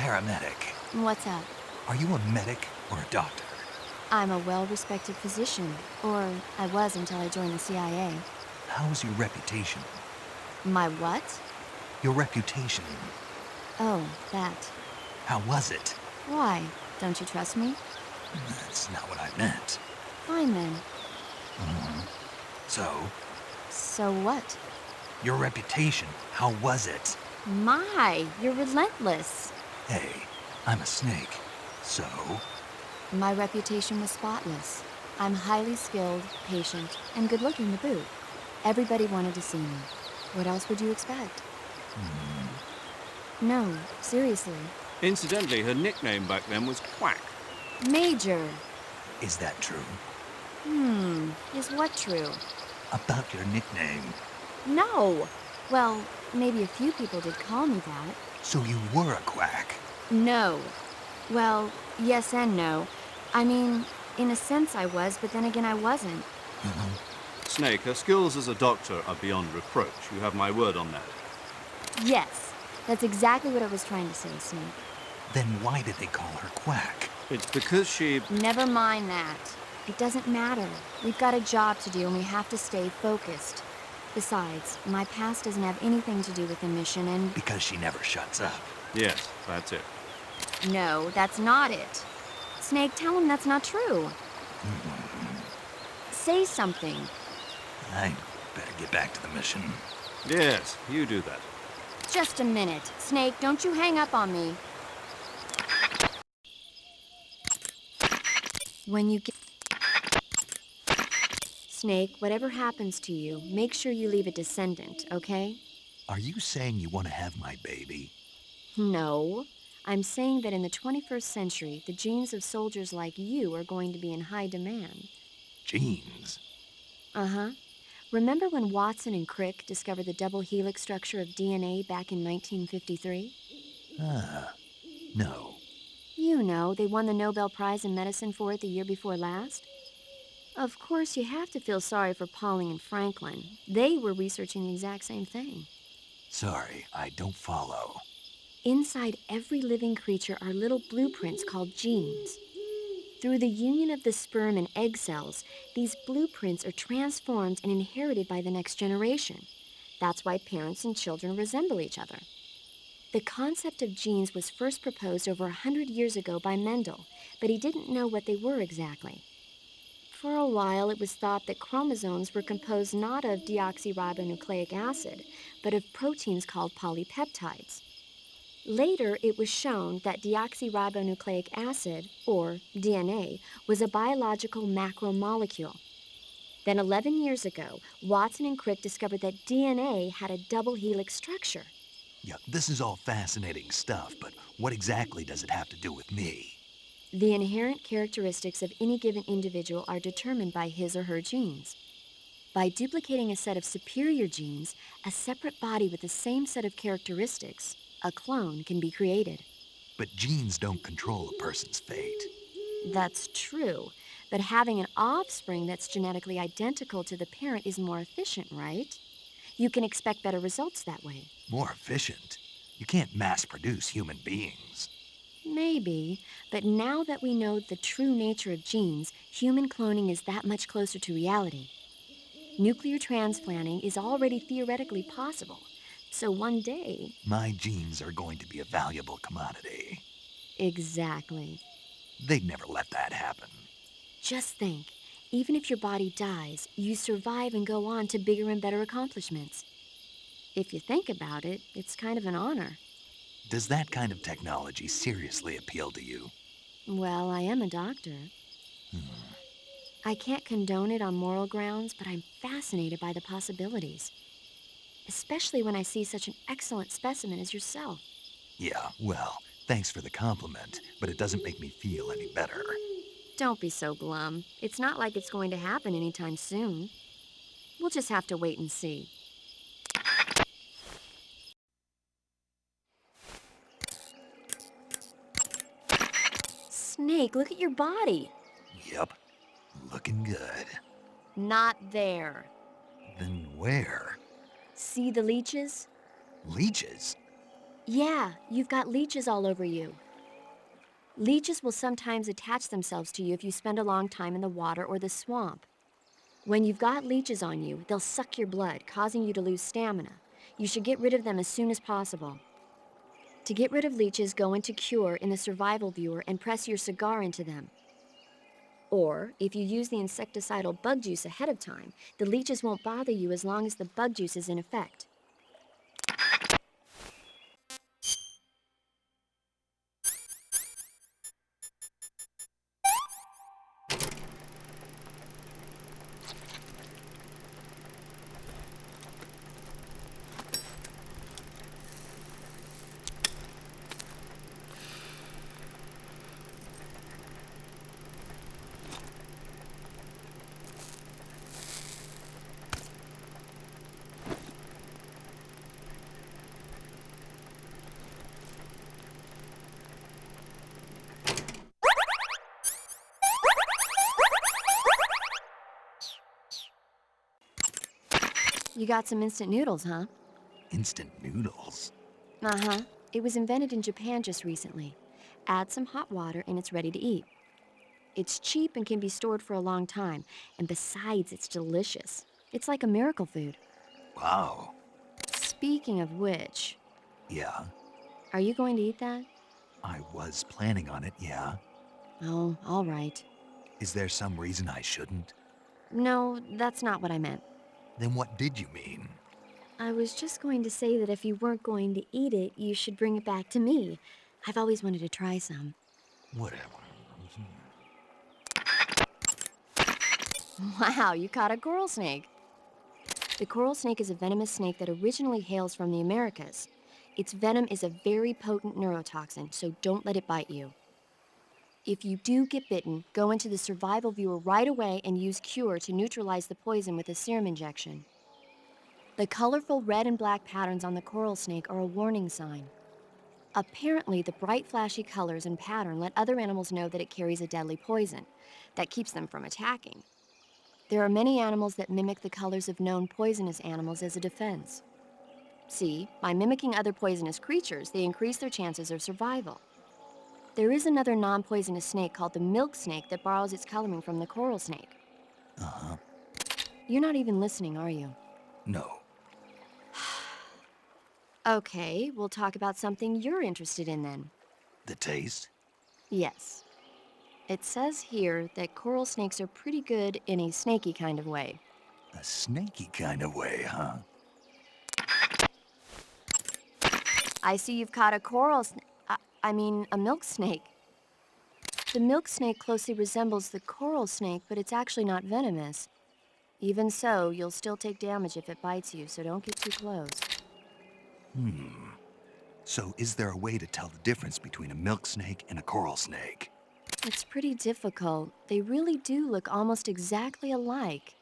Paramedic. What's up? Are you a medic or a doctor? I'm a well-respected physician, or I was until I joined the CIA. How's your reputation? My what? Your reputation. Oh, that. How was it? Why? Don't you trust me? That's not what I meant. Fine then. So, So what? your reputation, how was it? My, you're relentless. Hey, I'm a snake. So, My reputation was spotless. I'm highly skilled, patient, and good-looking to boot. Everybody wanted to see me. What else would you expect? No, seriously. Incidentally, her nickname back then was Quack. Major. is that true? Is what true? About your nickname. No. Well, maybe a few people did call me that. So you were a quack. No. Well, yes and no. I mean, in a sense I was, but then again I wasn't. Snake, her skills as a doctor are beyond reproach. You have my word on that. Yes, that's exactly what I was trying to say, Snake. Then why did they call her quack? It's because she... Never mind that. It doesn't matter. We've got a job to do and we have to stay focused. Besides, my past doesn't have anything to do with the mission and... Because she never shuts up. Yes, that's it. No, that's not it. Snake, tell him that's not true. Say something. I better get back to the mission. Yes, you do that. Just a minute. Snake, don't you hang up on me. When you get... Snake, whatever happens to you, make sure you leave a descendant, okay? Are you saying you want to have my baby? No. I'm saying that in the 21st century, the genes of soldiers like you are going to be in high demand. Genes? Uh-huh. Remember when Watson and Crick discovered the double helix structure of DNA back in 1953? No. You know, they won the Nobel Prize in Medicine for it the year before last. Of course, you have to feel sorry for Pauling and Franklin. They were researching the exact same thing. Sorry, I don't follow. Inside every living creature are little blueprints called genes. Through the union of the sperm and egg cells, these blueprints are transformed and inherited by the next generation. That's why parents and children resemble each other. The concept of genes was first proposed over 100 years ago by Mendel, but he didn't know what they were exactly. For a while, it was thought that chromosomes were composed not of deoxyribonucleic acid, but of proteins called polypeptides. Later, it was shown that deoxyribonucleic acid, or DNA, was a biological macromolecule. Then 11 years ago, Watson and Crick discovered that DNA had a double helix structure. Yeah, this is all fascinating stuff, but what exactly does it have to do with me? The inherent characteristics of any given individual are determined by his or her genes. By duplicating a set of superior genes, a separate body with the same set of characteristics, a clone, can be created. But genes don't control a person's fate. That's true, but having an offspring that's genetically identical to the parent is more efficient, right? You can expect better results that way. More efficient? You can't mass-produce human beings. Maybe, but now that we know the true nature of genes, human cloning is that much closer to reality. Nuclear transplanting is already theoretically possible, so one day... My genes are going to be a valuable commodity. Exactly. They'd never let that happen. Just think, even if your body dies, you survive and go on to bigger and better accomplishments. If you think about it, it's kind of an honor. Does that kind of technology seriously appeal to you? Well, I am a doctor. I can't condone it on moral grounds, but I'm fascinated by the possibilities. Especially when I see such an excellent specimen as yourself. Yeah, well, thanks for the compliment, but it doesn't make me feel any better. Don't be so glum. It's not like it's going to happen anytime soon. We'll just have to wait and see. Snake, look at your body. Yep, looking good. Not there. Then where? See the leeches? Leeches? Yeah, you've got leeches all over you. Leeches will sometimes attach themselves to you if you spend a long time in the water or the swamp. When you've got leeches on you, they'll suck your blood, causing you to lose stamina. You should get rid of them as soon as possible. To get rid of leeches, go into Cure in the survival viewer and press your cigar into them. Or, if you use the insecticidal bug juice ahead of time, the leeches won't bother you as long as the bug juice is in effect. You got some instant noodles, huh? Instant noodles? Uh-huh. It was invented in Japan just recently. Add some hot water and it's ready to eat. It's cheap and can be stored for a long time, and besides, it's delicious. It's like a miracle food. Wow. Speaking of which, Yeah, are you going to eat that? I was planning on it, yeah. Oh, all right. Is there some reason I shouldn't? No, that's not what I meant. Then what did you mean? I was just going to say that if you weren't going to eat it, you should bring it back to me. I've always wanted to try some. Whatever. Wow, you caught a coral snake. The coral snake is a venomous snake that originally hails from the Americas. Its venom is a very potent neurotoxin, so don't let it bite you. If you do get bitten, go into the survival viewer right away and use Cure to neutralize the poison with a serum injection. The colorful red and black patterns on the coral snake are a warning sign. Apparently, the bright flashy colors and pattern let other animals know that it carries a deadly poison that keeps them from attacking. There are many animals that mimic the colors of known poisonous animals as a defense. See, by mimicking other poisonous creatures, they increase their chances of survival. There is another non-poisonous snake called the milk snake that borrows its coloring from the coral snake. Uh-huh. You're not even listening, are you? No. Okay, we'll talk about something you're interested in then. The taste? Yes. It says here that coral snakes are pretty good in a snaky kind of way. A snaky kind of way, huh? I see you've caught a a milk snake. The milk snake closely resembles the coral snake, but it's actually not venomous. Even so, you'll still take damage if it bites you, so don't get too close. So is there a way to tell the difference between a milk snake and a coral snake? It's pretty difficult. They really do look almost exactly alike.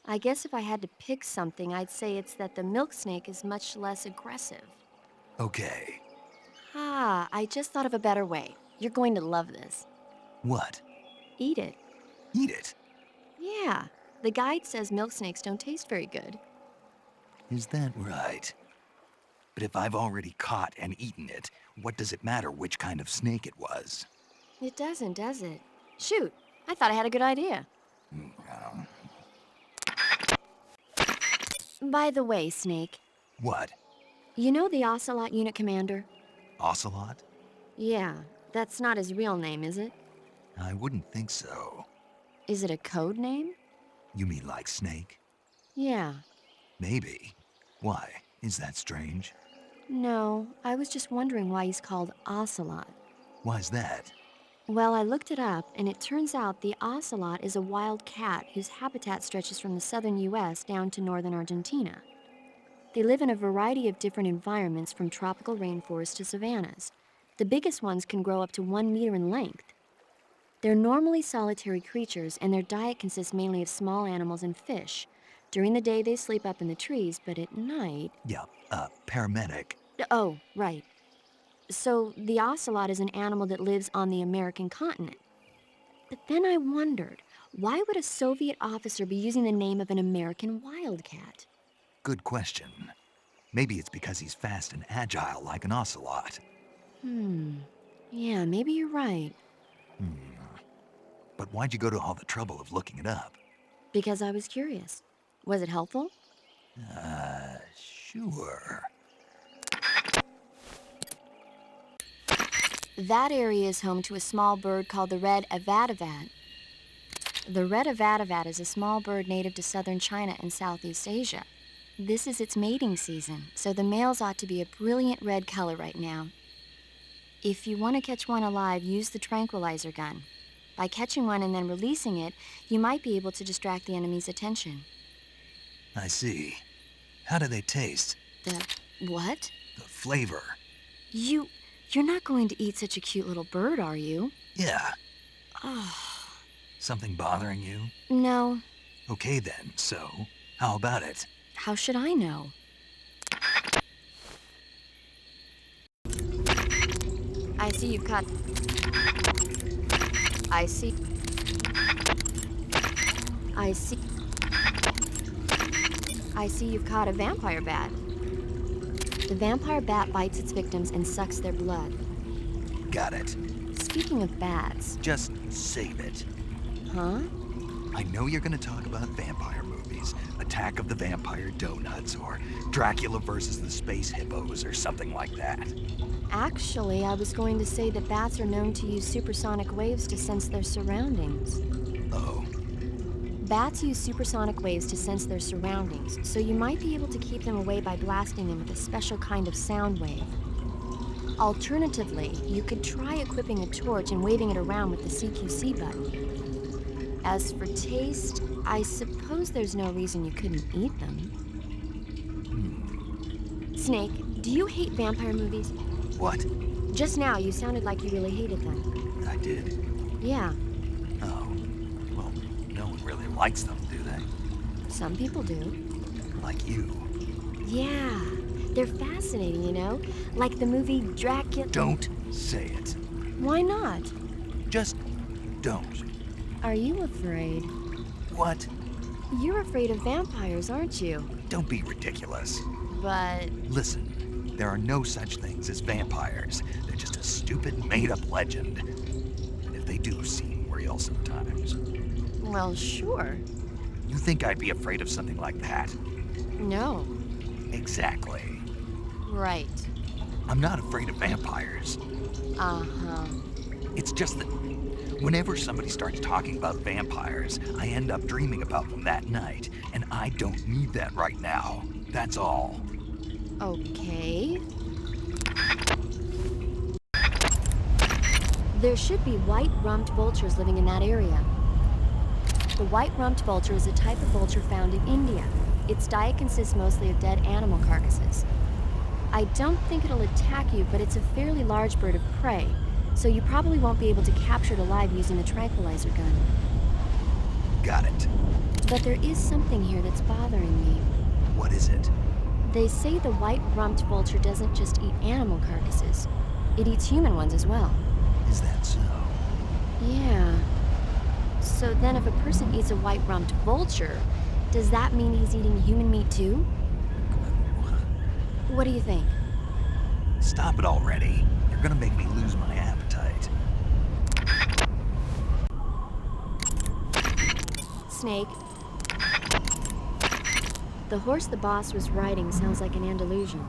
I guess if I had to pick something, I'd say it's that the milk snake is much less aggressive. Okay. Ah, I just thought of a better way. You're going to love this. What? Eat it. Eat it? Yeah, the guide says milk snakes don't taste very good. Is that right? But if I've already caught and eaten it, what does it matter which kind of snake it was? It doesn't, does it? Shoot, I thought I had a good idea. By the way, Snake, What? you know the Ocelot unit commander? Ocelot? Yeah, that's not his real name, is it? I wouldn't think so. Is it a code name? You mean like snake? Yeah. Maybe. Why? Is that strange? No, I was just wondering why he's called Ocelot. Why's that? Well, I looked it up, and it turns out the ocelot is a wild cat whose habitat stretches from the southern US down to northern Argentina. They live in a variety of different environments from tropical rainforests to savannas. The biggest ones can grow up to 1 meter in length. They're normally solitary creatures, and their diet consists mainly of small animals and fish. During the day, they sleep up in the trees, but at night... Yeah, paramedic. Oh, right. So the ocelot is an animal that lives on the American continent. But then I wondered, why would a Soviet officer be using the name of an American wildcat? Good question. Maybe it's because he's fast and agile like an ocelot. Yeah, maybe you're right. But why'd you go to all the trouble of looking it up? Because I was curious. Was it helpful? Sure. That area is home to a small bird called the red avadavat. The red avadavat is a small bird native to southern China and Southeast Asia. This is its mating season, so the males ought to be a brilliant red color right now. If you want to catch one alive, use the tranquilizer gun. By catching one and then releasing it, you might be able to distract the enemy's attention. I see. How do they taste? The what? The flavor. You're not going to eat such a cute little bird, are you? Yeah. Oh, Something bothering you? no. Okay then, so how about it? How should I know? I see you've caught... I see... I see you've caught a vampire bat. The vampire bat bites its victims and sucks their blood. Got it. Speaking of bats... Just save it. Huh? I know you're gonna talk about vampire movies, Attack of the Vampire Donuts, or Dracula versus the Space Hippos, or something like that. Actually, I was going to say that bats are known to use supersonic waves to sense their surroundings. Oh, Bats use supersonic waves to sense their surroundings, so you might be able to keep them away by blasting them with a special kind of sound wave. Alternatively, you could try equipping a torch and waving it around with the CQC button. As for taste, I suppose there's no reason you couldn't eat them. Snake, do you hate vampire movies? what? Just now, you sounded like you really hated them. I did. Yeah, Oh, well, no one really likes them, do they? some people do. Like you. Yeah, they're fascinating, you know? Like the movie Dracula. Don't say it. Why not? Just don't. Are you afraid? What? You're afraid of vampires, aren't you? Don't be ridiculous. But Listen, there are no such things as vampires. They're just a stupid, made-up legend. And if they do seem real sometimes. well, sure. You think I'd be afraid of something like that? No. Exactly. Right. I'm not afraid of vampires. Uh-huh. It's just that whenever somebody starts talking about vampires, I end up dreaming about them that night, and I don't need that right now. That's all. Okay. There should be white-rumped vultures living in that area. The white-rumped vulture is a type of vulture found in India. Its diet consists mostly of dead animal carcasses. I don't think it'll attack you, but it's a fairly large bird of prey, so you probably won't be able to capture it alive using the tranquilizer gun. Got it. But there is something here that's bothering me. What is it? They say the white-rumped vulture doesn't just eat animal carcasses. It eats human ones as well. Is that so? Yeah. So then if a person eats a white-rumped vulture, does that mean he's eating human meat too? What do you think? Stop it already. You're gonna make me lose my appetite. Snake. The horse the boss was riding sounds like an Andalusian.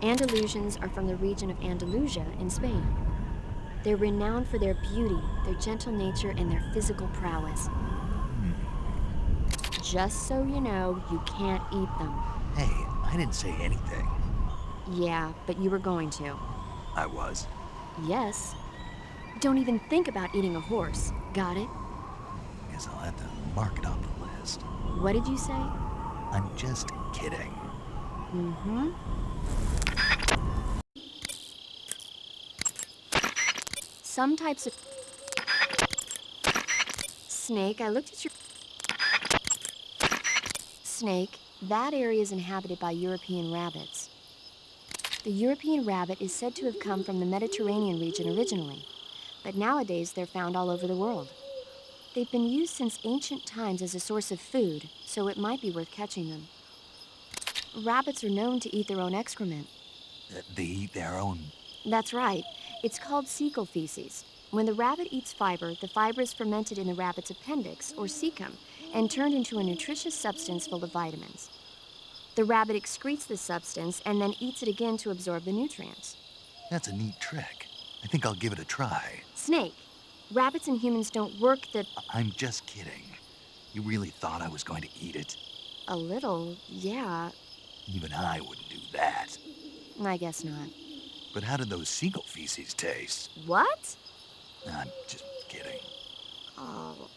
Andalusians are from the region of Andalusia in Spain. They're renowned for their beauty, their gentle nature, and their physical prowess. Just so you know, you can't eat them. Hey, I didn't say anything. Yeah, but you were going to. I was. Yes. Don't even think about eating a horse. Got it? Guess I'll have to mark it off the list. What did you say? I'm just kidding. Mm-hmm. Some types of... Snake, I looked at your... Snake, that area is inhabited by European rabbits. The European rabbit is said to have come from the Mediterranean region originally, but nowadays they're found all over the world. They've been used since ancient times as a source of food, so it might be worth catching them. Rabbits are known to eat their own excrement. They eat their own. That's right. It's called cecal feces. When the rabbit eats fiber, the fiber is fermented in the rabbit's appendix, or cecum, and turned into a nutritious substance full of vitamins. The rabbit excretes this substance and then eats it again to absorb the nutrients. That's a neat trick. I think I'll give it a try. Snake, rabbits and humans don't work I'm just kidding. You really thought I was going to eat it? a little, yeah, Even I wouldn't do that. I guess not. But how did those seagull feces taste? What? I'm just kidding. Oh,